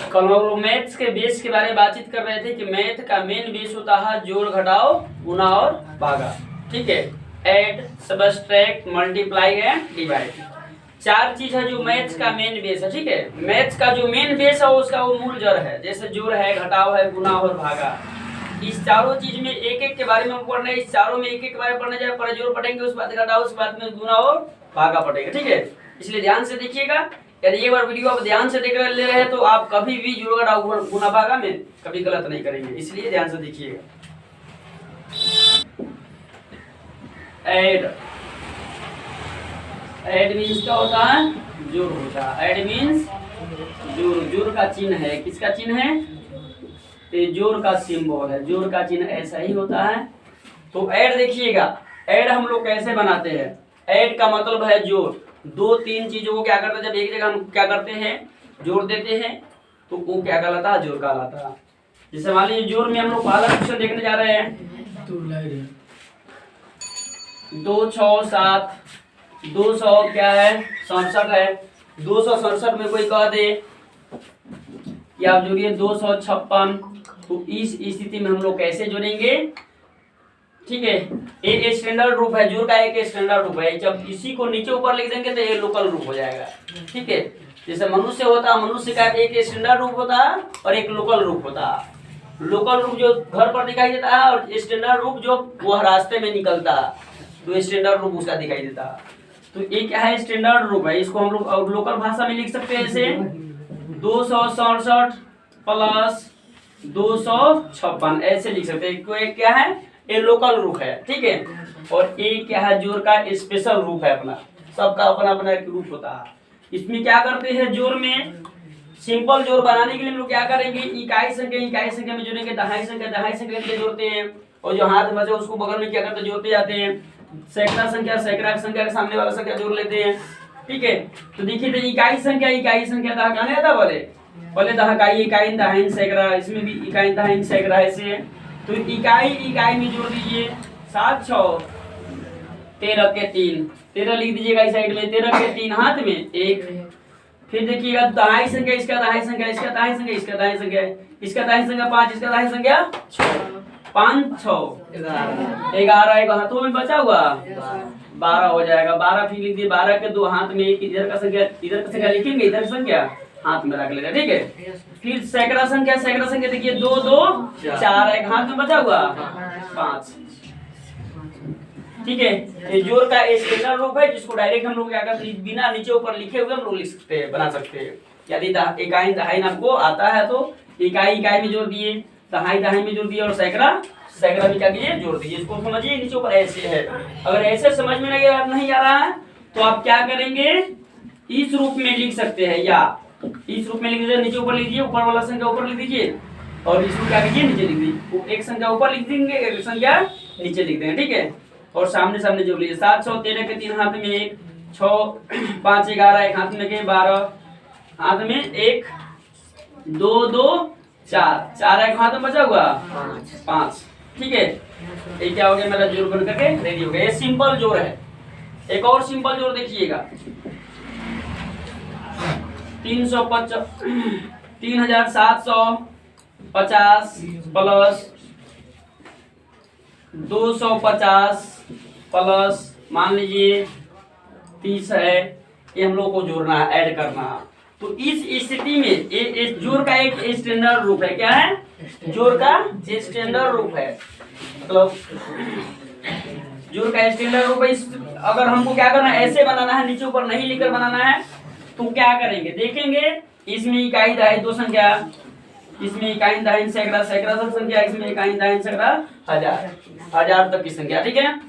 कल हम लोग मैथ्स के बेस के बारे में बातचीत कर रहे थे कि मैथ का मेन बेस होता है जोड़ घटाओ गुना और भागा। ठीक है, add, subtract, multiply and divide, चार चीज है जो मैथ्स का मेन बेस है। ठीक है, मैथ्स का जो मेन बेस है उसका वो मूल जड़ है, जैसे जोड़ है, घटाव है, गुना और भागा। इस चारों चीज में एक एक के बारे में पढ़ रहे हैं, इस चारों में एक एक के बारे में पढ़ने जाए, पहले जोड़ पढ़ेंगे, उसके बाद घटाओ, उसके बाद में गुना और भागा पढ़ेंगे। ठीक है, इसलिए ध्यान से देखिएगा। यदि एक बार वीडियो आप ध्यान से देख ले रहे हैं तो आप कभी भी जोड़ घटाव गुना भागा में कभी गलत नहीं करेंगे, इसलिए ध्यान से देखिएगा। ऐड मीन्स क्या होता है? जोड़ होता है। ऐड मीन्स जोड़, जोड़ का चिन्ह है, किसका चिन्ह है? तो जोड़ का सिंबल है, जोड़ का चिन्ह ऐसा ही होता है। तो ऐड देखिएगा, ऐड हम लोग कैसे बनाते हैं? ऐड का मतलब है जोड़, दो तीन चीजों को क्या करते हैं, जब एक जगह हम क्या करते हैं जोड़ देते हैं तो वो क्या कहलाता है? जोड़ कहलाता है। जैसे मान लीजिए जोड़ में हम लोग पहला क्वेश्चन देखने जा रहे हैं, 2 6 7, 200 क्या है? 67 है। 267 में कोई कह दे कि आप जोड़िए 256, तो इस स्थिति में हम लोग कैसे जोड़ेंगे? ठीक है, एक स्टैंडर्ड रूप है, जोड़ का एक स्टैंडर्ड रूप है। जब इसी को नीचे ऊपर लिख देंगे तो ये लोकल रूप हो जाएगा। ठीक है, जैसे मनुष्य होता है, मनुष्य का एक स्टैंडर्ड रूप होता है और एक लोकल रूप होता है। लोकल रूप जो घर पर दिखाई देता है और स्टैंडर्ड रूप जो वह रास्ते में निकलता है, तो स्टैंडर्ड रूप उसका दिखाई देता है। तो ये क्या है? स्टैंडर्ड रूप है। इसको हम लोग लोकल भाषा में लिख सकते हैं ऐसे 267 प्लस 256 ऐसे लिख सकते हैं। कोई क्या है? ये लोकल रूप है। ठीक है, और ये क्या है? जोड़ का स्पेशल रूप है अपना, सबका अपना अपना एक रूप होता है। इसमें क्या करते हैं? जोड़ में सिंपल जोड़ बनाने के लिए हम लोग क्या करेंगे? इकाई संख्या में जोड़ेंगे, दहाई संख्या में जोड़ते हैं, और जो हाथ बचे उसको बगल में क्या करते हैं? जोड़ते जाते हैं। सैकड़ा संख्या के सामने वाला संख्या जोड़ लेते हैं। ठीक है, तो देखिए तो इकाई संख्या कहने आता पहले इकाई दहाई सैकड़ा, इसमें भी इकाई दहाई सैकड़ा ऐसे। तो इकाई में जोड़ दीजिए 7 6 13 के 3, 13 लिख दीजिएगा इस साइड में, 13 के 3 हाथ में 1। फिर देखिएगा दहाई संख्या, इसका दहाई संख्या, इसका दहाई संख्या, इसका दहाई संख्या, इसका दहाई संख्या 5, इसका दहाई संख्या 6, 5 6 11, एक हाथों में बचा हुआ 12 हो जाएगा। 12 फिर लिख दिए, 12 के 2 हाथ में, इधर का संख्या लिखेंगे, इधर की संख्या हाथ में रख लेना। ठीक है, फिर सैकड़ा संख्या देखिए 2 2 4, एक हाथ में बचा हुआ 5। ठीक है, ये जोड़ का स्टैंडर्ड रूप है, जिसको डायरेक्ट हम लोग क्या करते हैं? बिना नीचे ऊपर लिखे हुए हम लोग लिख सकते हैं, बना सकते हैं। यदि इकाई दहाई आपको आता है तो इकाई में जोड़ दिए, दहाई में जोड़ दिए, और सैकड़ा में क्या कीजिए? जोड़ दीजिए। इसको समझिए, नीचे ऊपर ऐसे है। अगर ऐसे समझ में नहीं आ रहा है तो आप क्या करेंगे? इस रूप में लिख सकते हैं, या इस रूप में लिख दीजिए, नीचे ऊपर लिख दीजिए, ऊपर वाला संख्या ऊपर लिख दीजिए, और इसको क्या कीजिए? नीचे लिख दीजिए। एक संख्या ऊपर लिख देंगे, एक संख्या नीचे लिख देंगे। ठीक है, और सामने जोड़ लीजिए। 7 6 13 के 3 हाथ में 1, 6 5 11, एक हाथ में 12 हाथ में 1 2 2 4, एक हाथ में बचा हुआ 5। ठीक है, ये क्या हो गया? मेरा जोड़ बन करके रेडी हो गया। ये सिंपल जोड़ है। एक और सिंपल जोड़ देखिएगा, 3750 प्लस 250 प्लस मान लीजिए 30 है। ये हम लोग को जोड़ना है, ऐड करना है। तो इस स्थिति में इस जोड़ का एक स्टैंडर्ड रूप है। क्या है? जोड़ का स्टैंडर्ड रूप है, मतलब जोड़ का स्टैंडर्ड रूप है। अगर हमको क्या करना है? ऐसे बनाना है, नीचे ऊपर नहीं लिखकर बनाना है, तो क्या करेंगे? देखेंगे, इसमें इकाई दहाई 2 संख्या, इसमें इकाई दहाई सैकड़ा सब संख्या, इसमें इकाई दहाई सैकड़ा 1000 तक की संख्या। ठीक है,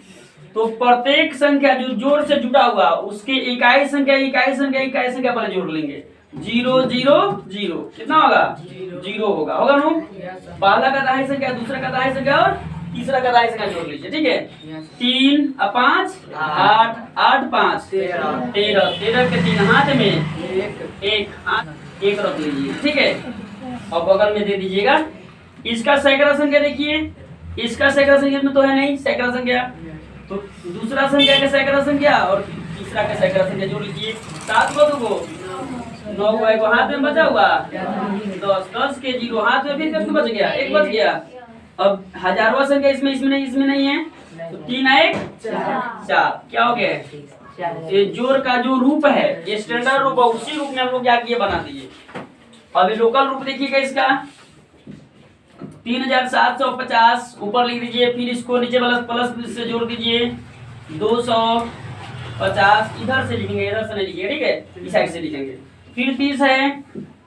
तो प्रत्येक संख्या जो जोड़ से जुड़ा हुआ उसके इकाई संख्या पहले जोड़ लेंगे। 0 0 0 कितना होगा? 0 होगा ना? पहला का दहाई संख्या, दूसरा का दहाई संख्या और तीसरा का दहाई संख्या जोड़ लीजिए। ठीक है, 3 और 5 8 8 5 13 के 3 हाथ में 1 रख लीजिए। ठीक है, और बगल में दे दीजिएगा। इसका सैकड़ा संख्या देखिए, इसका सैकड़ा संख्या में तो है नहीं सैकड़ा संख्या, तो दूसरा संख्या का सैकड़ा संख्या और तीसरा का सैकड़ा संख्या जोड़ लीजिए। 7 को 2 को 9 हुआ, एक हाथ में बचा हुआ 10, 10 के 0 हाथ में, फिर कितना बच गया, 1 बच गया। अब हजारवा संख्या इसमें नहीं है, तो 3 1 4 क्या हो गया, ये जोड़ का जो रूप है, ये स्टैंडर्ड रूप है, उसी रूप में हम लोग क्या किए, बना दिए। अभी लोकल रूप देखिएगा इसका 3750 ऊपर लिख दीजिए, फिर इसको नीचे प्लस प्लस से जोड़ दीजिए 250, इधर से लिखेंगे, इधर से नहीं लिखेंगे, ठीक है, इस साइड से लिखेंगे। फिर 30 है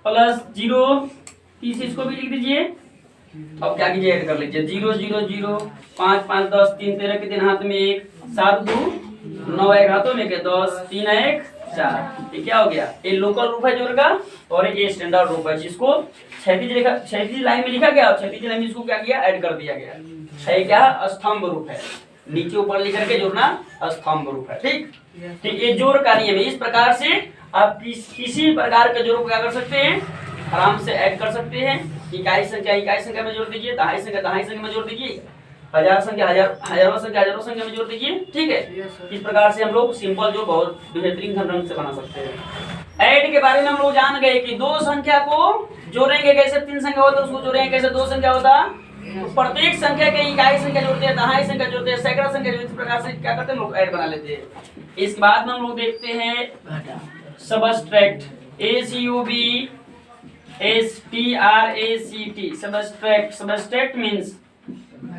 प्लस 0, 30 इसको भी लिख दीजिए। अब क्या कीजिए, ऐड कर लीजिए 0 0 0 5 5 10 3 13 के 3 हाथ में 1 7 2 9 1 हाथों में के 10 3 1 4, ये क्या हो गया, ये लोकल रूप है जोड़ का, और ये स्टैंडर्ड रूप है जिसको क्षैतिज लाइन में लिखा गया, और क्षैतिज लाइन में इसको क्या किया, ऐड कर दिया गया। है क्या, स्तंभ रूप है, नीचे ऊपर लिख करके जोड़ना स्तंभ रूप है, ठीक। ठीक, ये जोड़ का नियम है। इस प्रकार से आप किसी प्रकार के जोड़ को क्या कर सकते हैं, आराम से ऐड कर सकते हैं। इकाई संख्या में जोड़ दीजिए, दहाई संख्या में जोड़ दीजिए, हजारों संख्या में जोड़ दीजिए, ठीक है। इस प्रकार से हम लोग सिंपल जो बहुत बेहतरीन ढंग से बना सकते हैं। ऐड के बारे में हम लोग जान गए कि दो संख्या को जोड़ेंगे कैसे, 3 संख्या होता है उसको जोड़ेंगे कैसे, 2 संख्या होता है, तो प्रत्येक संख्या के इकाई संख्या जोड़ते हैं, दहाई संख्या जोड़ते हैं, सैकड़ा संख्या जोड़ते हैं। इस प्रकार से क्या करते हैं, लोग ऐड बना लेते हैं। इसके बाद में हम लोग देखते हैं सबट्रैक्ट, SUBSTRACT। सबट्रैक्ट मींस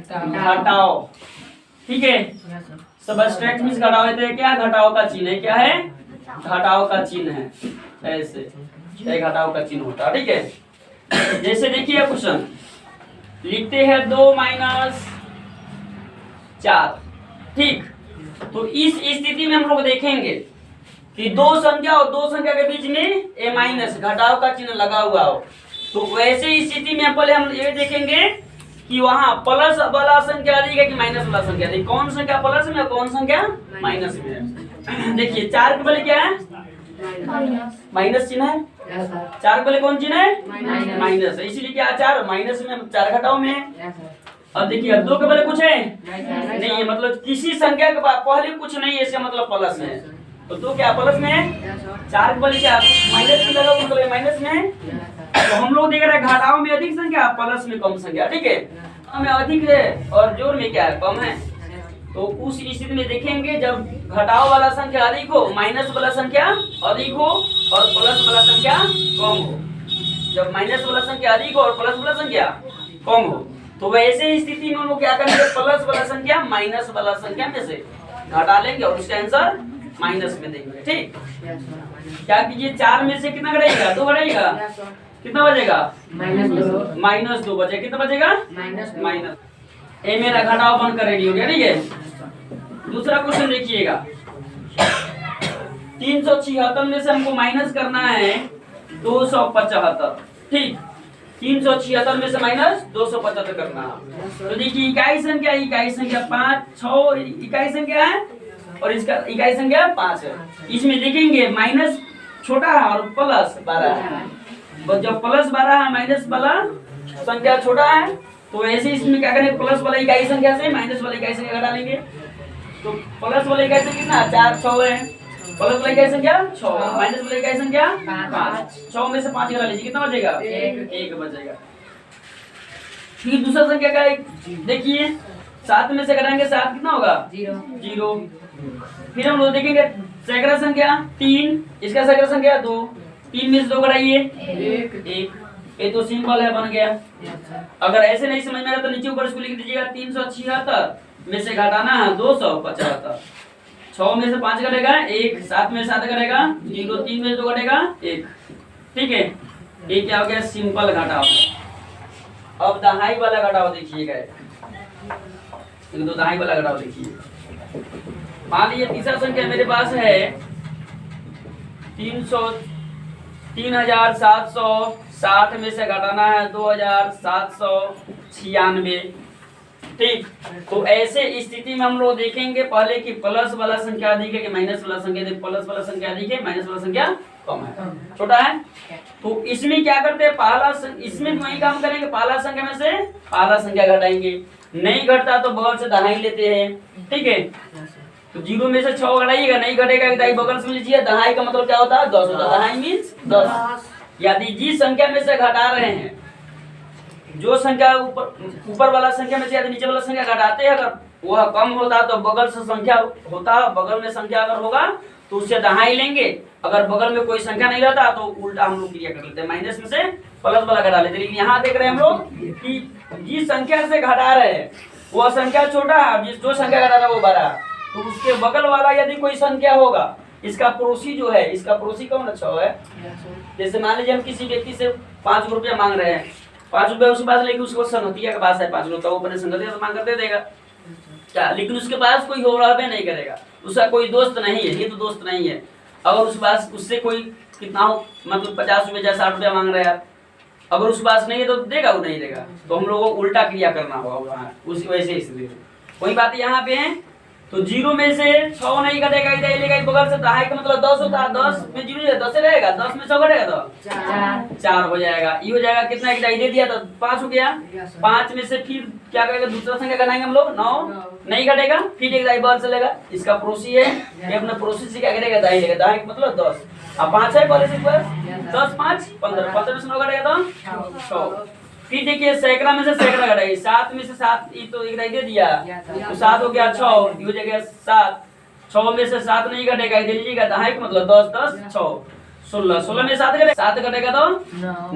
घटाओ, ठीक है। सबट्रैक्ट मींस घटाओ, है क्या, घटाओ का चिन्ह है, क्या है, घटाओ का चिन्ह है, ऐसे घटाओ का चिन्ह होता है, ठीक है। जैसे देखिए क्वेश्चन लिखते हैं 2 - 4, ठीक। तो इस स्थिति में हम लोग देखेंगे कि दो संख्या और दो संख्या के बीच में ए माइनस घटाव का चिन्ह लगा हुआ हो, तो वैसे स्थिति में पहले हम ये देखेंगे कि वहाँ प्लस वाला संख्या अधिक है कि माइनस वाला संख्या अधिक, कौन संख्या प्लस में कौन संख्या माइनस में है। देखिए 4 के पहले क्या है, माइनस चिन्ह है, 4 के पहले कौन चिन्ह है, माइनस है, इसीलिए क्या 4 माइनस में, 4 घटाओ में। अब देखिए 2 के पहले कुछ है नहीं है, मतलब किसी संख्या के पहले कुछ नहीं है, इसका मतलब प्लस है, तो 2 क्या प्लस में है, 4 के पहले क्या माइनस में लगा, मतलब माइनस में। तो हम लोग देख रहे हैं घटाओ में अधिक संख्या, प्लस में कम संख्या, ठीक है, में अधिक है और जोड़ में क्या है, कम है। तो उस स्थिति में देखेंगे जब घटाओ वाला संख्या अधिक हो, माइनस वाला संख्या अधिक हो और प्लस वाला संख्या कम हो। जब माइनस वाला संख्या अधिक हो और प्लस वाला संख्या कम हो, तो वैसे स्थिति में हम लोग क्या करेंगे, प्लस वाला संख्या माइनस वाला संख्या में से घटा लेंगे और उसका आंसर माइनस में देंगे, ठीक। क्या कीजिए, 4 में से कितना घटाएगा, 2 घटाएगा, कितना बचेगा, -2 बचे, कितना बचेगा, माइनस। ए मेरा घटाव बनकर रेडी हो गया, ठीक है। दूसरा क्वेश्चन देखिएगा 376 में से हमको माइनस करना है 275, ठीक। 376 में से माइनस 275 करना है। तो देखिए इकाई संख्या 5 6 इकाई संख्या है और इसका इकाई संख्या 5 है। इसमें देखेंगे माइनस छोटा है और प्लस 12 है, और जब प्लस 12 है माइनस वाला संख्या छोटा है, तो ऐसे इसमें क्या करें, प्लस वाला इकाई संख्या से माइनस वाला इकाई संख्या घटा लेंगे। तो प्लस वाला इकाई संख्या कितना, 4 6 है, प्लस वाला इकाई संख्या 6, माइनस वाला इकाई संख्या 5, 6 में से 5 घटा लीजिए, कितना बचेगा, 1 बचेगा। फिर दूसरा संख्या का देखिए 7 में से घटाएंगे 7 कितना होगा, 0। फिर हम लोग देखेंगे सैकड़ा संख्या 3, इसका सैकड़ा संख्या 2, 3 में से 2 घटाइए 1, ये तो सिंपल है, बन गया। अगर ऐसे नहीं समझ में आया तो नीचे ऊपर इसको लिख दीजिएगा, 376 में से घटाना है 275, 6 में से 5 घटेगा 1, 7 में 7 घटेगा 0, 3 में से 2 घटेगा 1, ठीक है। ये क्या हो गया, सिंपल घटाव। अब दहाई वाला घटाव देखिएगा, तो दहाई वाला घटाव देखिए। मान लीजिए तीसरा संख्या मेरे पास है 3760 में से घटाना है 2796, ठीक। तो ऐसे स्थिति में हम लोग देखेंगे पहले कि प्लस वाला संख्या अधिक है कि माइनस वाला संख्या अधिक, प्लस वाला संख्या अधिक है, माइनस वाला संख्या कम है, छोटा है। तो इसमें क्या करते हैं, पहला इसमें वही काम करेंगे, पहला संख्या में से पहला संख्या घटाएंगे, नहीं घटता तो बगल से दहाई लेते हैं, ठीक है। तो 0 में से 6 घटाइएगा, नहीं घटेगा दाई बगल से लीजिए। दहाई का मतलब क्या होता है 10 होता है। दहाई मीन्स 10। यदि जिस संख्या में से घटा रहे हैं, जो संख्या ऊपर वाला संख्या में से यदि नीचे वाला संख्या घटाते हैं, अगर वह कम होता तो बगल से संख्या होता, बगल में संख्या अगर होगा तो उससे दहाई लेंगे। अगर बगल में कोई संख्या नहीं रहता तो उल्टा हम लोग क्रिया कर लेते हैं, माइनस में से प्लस वाला घटा लेते हैं। लेकिन यहाँ देख रहे हैं हम लोग कि जिस संख्या से घटा रहे हैं वह संख्या छोटा है, जिस जो संख्या घटा रहा है वो बड़ा, तो उसके बगल वाला यदि कोई संख्या होगा, इसका पड़ोसी जो है, इसका पड़ोसी कौन अच्छा है। जैसे मान लीजिए हम किसी व्यक्ति से 5 रुपया मांग रहे हैं, 5 रुपया उसके पास, लेकिन उसको संगतिया के पास है 5 रुपया, वो अपने संगतिया से मांग कर दे देगा क्या, लेकिन उसके पास कोई हो रहा नहीं करेगा, उसका कोई दोस्त नहीं है, ये तो दोस्त नहीं है। अगर उसके पास उससे कोई कितना हो, मतलब 50 रुपया या 60 रुपया मांग रहे हैं, अगर उसके पास नहीं है तो देगा, वो नहीं देगा, तो हम लोगों को उल्टा क्रिया करना होगा उसी वैसे। इसलिए कोई बात यहाँ पे है, तो 0 में से 6 नहीं घटेगा, इधर लेगा बगल से, दहाई का मतलब 10 होता है, 10 में 0 10 रहेगा, 10 में 6 घटेगा तो 4 हो जाएगा। ये हो जाएगा कितना, इधर दे दिया तो 5 हो गया। 5 में से फिर क्या करेगा, दूसरा संख्या घटाएंगे हम लोग, 9 नहीं घटेगा, फिर एक दाई बगल से लेगा, इसका पड़ोसी है, ये अपने पड़ोसी से क्या करेगा, दाई लेगा, दाई का मतलब 10। अब 5 है पहले से प्लस 10 5 15, 15 में से 9 घटेगा तो 6। फिर देखिए सैकड़ा में से सैकड़ा घटाइए, 7 में से 7 ये तो एक दे दिया तो 7 हो गया, 6 ये हो जाएगा 7। 6 में से 7 नहीं घटेगा, इधर लीजिएगा, दहाई का मतलब 10 10 6 16, 16 में 7 घटेगा, 7 घटेगा तो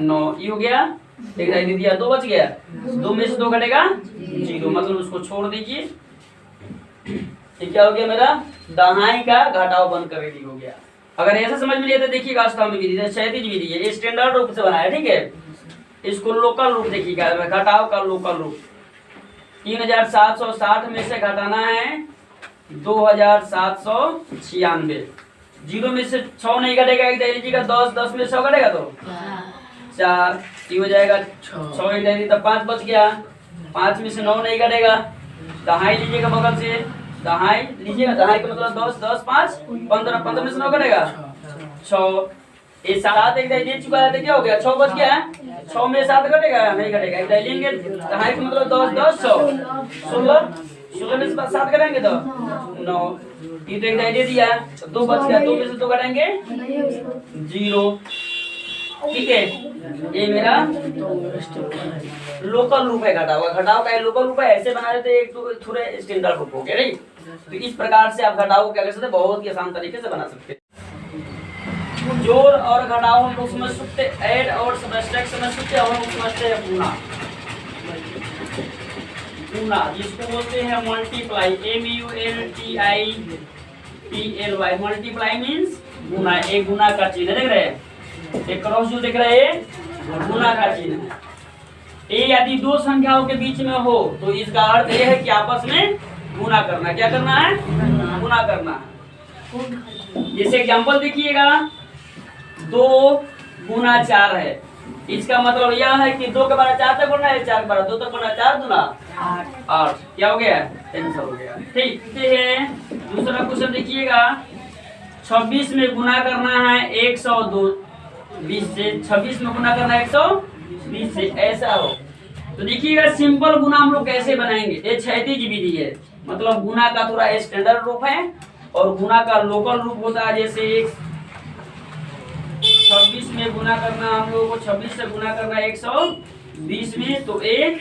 9 ये हो गया, एक दे दिया, 2 बच गया, 2 में से 2 घटेगा 0, मतलब उसको छोड़ दीजिए। ये क्या हो गया मेरा, दहाई का घटाव बंद कर रेडी हो गया। अगर ऐसा समझ में लिया तो देखिएगा अष्टांग विधि, क्षैतिज विधि है, ये स्टैंडर्ड रूप से बनाया, ठीक है। इसको लोकल रूप देखिएगा, घटाव का लोकल रूप। 3760 में से घटाना है 2796। 0 में से 6 नहीं घटेगा, इधर लीजिएगा, 10 10 में 6 घटेगा तो 4 ये हो जाएगा, 6 इधर तो 5 बच गया। 5 में से 9 नहीं घटेगा, दहाई लीजिएगा बगल से, दहाई लीजिएगा, दहाई का मतलब 10 10 5 15, 15 में से 9 घटेगा 6। ये 7 एक दे चुका है तो क्या हो गया, 6 बच गया। 6 में 7 घटेगा, नहीं घटेगा, एक लेंगे, दहाई का मतलब 10 10 6 16, 16 में से 7 करेंगे तो 9, ये तो एक दे दिया, 2 बच गया, 2 में से 2 घटाएंगे 0, ठीक है। ये मेरा लोकल रूप है घटाव का। घटाव का लोकल रूप है, ऐसे बना देते एक तो थोड़े स्टैंडर्ड रूप हो गया, नहीं। तो इस प्रकार से आप घटाव को क्या कर सकते हैं, बहुत ही आसान तरीके से बना सकते हैं। जोड़ और घटाव हम लोग समझ सकते हैं, ऐड और सब्ट्रैक्ट समझ सकते हैं, और हम समझते हैं गुणा। गुणा जिसको बोलते हैं मल्टीप्लाई, MULTIPLY, मल्टीप्लाई मीन्स गुणा। एक गुणा का चिन्ह देख रहे हैं, एक क्रॉस जो देख रहे हैं, गुणा का चिन्ह है। ये यदि 2 संख्याओं के बीच में हो तो इसका अर्थ यह है कि आपस में गुणा करना। क्या करना है, गुणा करना है। जैसे एग्जांपल देखिएगा, 2 गुना 4 है, इसका मतलब यह है कि 2 के बराबर 4 तक बढ़ना है, 4 के बराबर 2 तक बढ़ना, 4 दूना 8। क्या हो गया, आंसर हो गया, ठीक है। दूसरा क्वेश्चन देखिएगा, 26 में गुना करना है 120 से, 26 में गुना करना है 120 से, ऐसा हो तो देखिएगा सिंपल गुना हम लोग कैसे बनाएंगे। ये क्षैतिज विधि है, मतलब गुना का थोड़ा स्टैंडर्ड रूप है और गुना का लोकल रूप होता है। जैसे 26 में गुना करना हम लोगों को, 26 से गुना करना 120 में, तो एक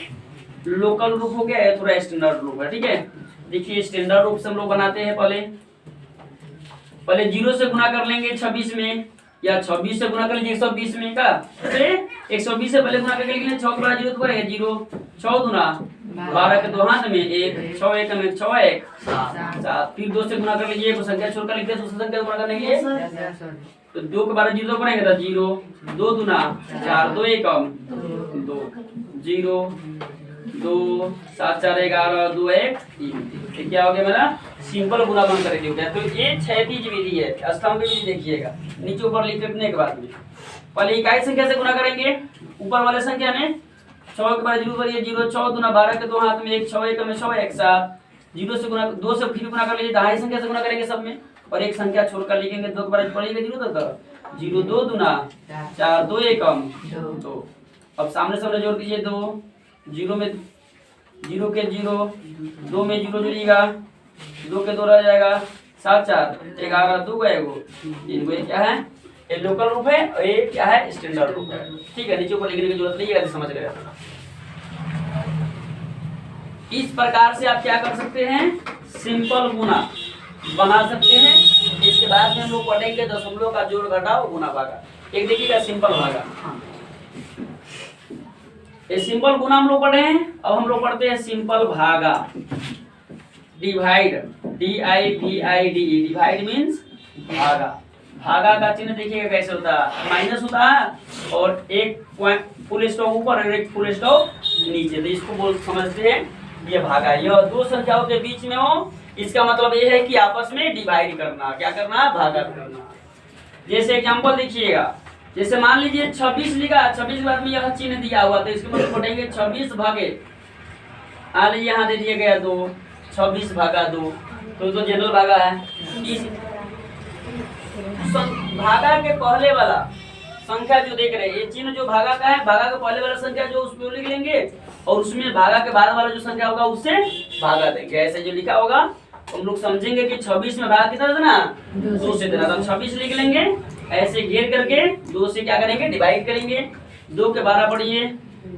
लोकल रूप हो गया, है थोड़ा स्टैंडर्ड रूप है, ठीक है। देखिए स्टैंडर्ड रूप से हम लोग बनाते हैं, पहले 0 से गुना कर लेंगे 26 में, या 26 से गुना कर लीजिए 120 में का, 120 से पहले गुना करके लिखेंगे, 6 के बाद 0 तो करेगा 0, 6 दूना 12 के 2 हाथ में 1, 6 1 में 6 1 7, फिर 2 से गुना कर लीजिए, एक संख्या छोड़कर लिखते हैं, दूसरी संख्या गुना करने के लिए, तो 2 के बाद 0 पड़ेगा तो 0, 2 दूना 4, 2 1 2 0 2 7 4 11 2 1 3। क्या हो गया मेरा सिंपल गुना बन करके हो गया। तो ये क्षैतिज विधि है, अष्टांग विधि देखिएगा, नीचे ऊपर लिखने के बाद में पहले इकाई संख्या से गुना करेंगे, ऊपर वाले संख्या में 6 के बाद 0 पर ये 0, 6 दूना 12 के 2 हाथ में 1, 6 1 में 6 1 7, 0 से गुना 2 से फिर गुना कर लीजिए, दहाई संख्या से गुना करेंगे सब में, और एक संख्या छोड़कर लिखेंगे, 2 के बाद पड़ेगा 0 तक, 0 2 दूना 4 2 1 2। अब सामने सामने जोड़ दीजिए, 2 0 में 0 के 0, 2 में 0 जोड़िएगा 2 के 2 रह जाएगा 7 4 11 2 गए वो इनको ये क्या है, ये लोकल रूप है और ये क्या है, स्टैंडर्ड रूप है। ठीक है, नीचे ऊपर लिखने की जरूरत नहीं है, समझ गए। इस प्रकार से आप क्या कर सकते हैं, सिंपल गुना बना सकते हैं। इसके बाद में हम लोग पढ़ेंगे दशमलव का जोड़ घटाव गुना भागा। एक देखिएगा सिंपल भागा, ये सिंपल गुना हम लोग पढ़े हैं। अब हम लोग पढ़ते हैं सिंपल भागा। डिवाइड, DIVID, डिवाइड मीन्स भागा। भागा का चिन्ह देखिएगा कैसे होता है, माइनस होता है और एक फुल स्टॉप ऊपर और एक फुल स्टॉप नीचे, तो इसको बोल समझते हैं ये भागा। यह दो संख्याओं के बीच में हो, इसका मतलब ये है कि आपस में डिवाइड करना, क्या करना, भागा करना। जैसे एग्जांपल देखिएगा, जैसे मान लीजिए 26 लिखा, 26 के बाद में यह चिन्ह दिया हुआ, तो इसके मतलब पढ़ेंगे 26 भागे, मान लीजिए यहाँ दे दिया गया 2, 26 भागा 2, तो जनरल भागा है। इस भागा के पहले वाला संख्या जो देख रहे हैं, ये चिन्ह जो भागा का है, भागा के पहले वाला संख्या जो उसमें लिख लेंगे और उसमें भागा के बाद वाला जो संख्या होगा उससे भागा देंगे। ऐसे जो लिखा होगा हम लोग समझेंगे कि 26 में भागा कितना देना, 2 से देना, तो 26 लिख लेंगे। ऐसे घेर करके 2 से क्या करेंगे, डिवाइड करेंगे। 2 के 12 पढ़िए,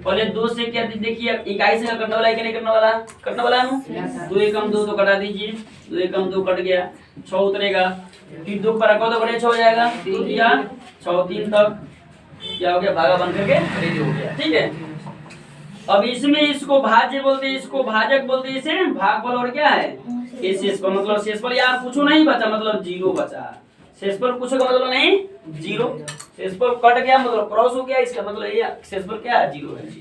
पहले 2 से क्या देखिए, इकाई से करने वाला है कि नहीं करने वाला, करने वाला है। 2 एकम 2 तो कटा दीजिए, 2 एकम 2 कट गया, 6 उतरेगा, फिर 2 पर रखो तो बड़े 6 हो जाएगा, 2 दिया 6 3 तक क्या हो गया, भागा बन करके रेडी हो गया। ठीक है, अब इसमें इसको भाज्य बोलते हैं, इसको भाजक बोलते हैं, इसे भागफल और क्या है, ये शेषफल। मतलब शेषफल यार कुछ नहीं बचा, मतलब 0 बचा। शेषफल कुछ का मतलब नहीं 0, शेषफल कट गया मतलब क्रॉस हो गया, इसका मतलब ये शेषफल क्या है, 0 है।